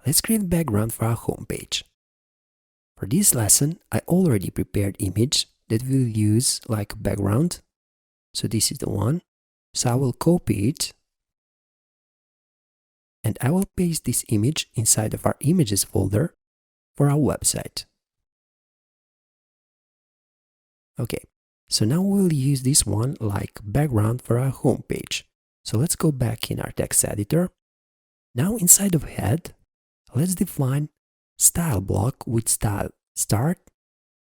let's create a background for our home page. For this lesson, I already prepared image that we'll use like a background. So this is the one. So I will copy it and I will paste this image inside of our images folder for our website. Okay, so now we'll use this one like background for our home page. So let's go back in our text editor. Now inside of head, let's define style block with style start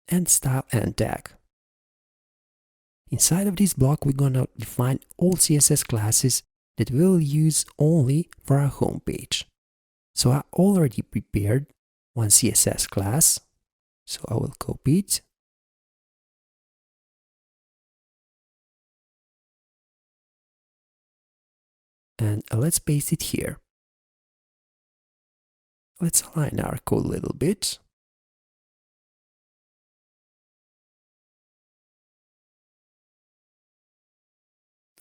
and style end tag. Inside of this block, we're gonna define all CSS classes that we'll use only for our home page. So I already prepared one CSS class, so I will copy it. And let's paste it here. Let's align our code a little bit.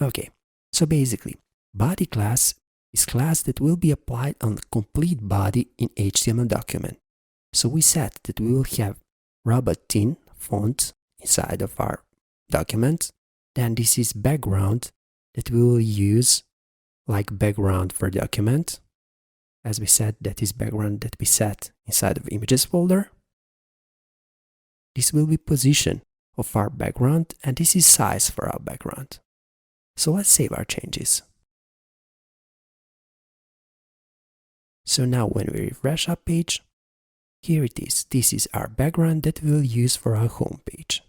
Okay, so basically, body class is class that will be applied on the complete body in HTML document. So we said that we will have robot thin font inside of our document. Then this is background that we will use like background for document. As we said, that is background that we set inside of images folder. This will be position of our background and this is size for our background. So let's save our changes. So now when we refresh our page, here it is. This is our background that we'll use for our home page.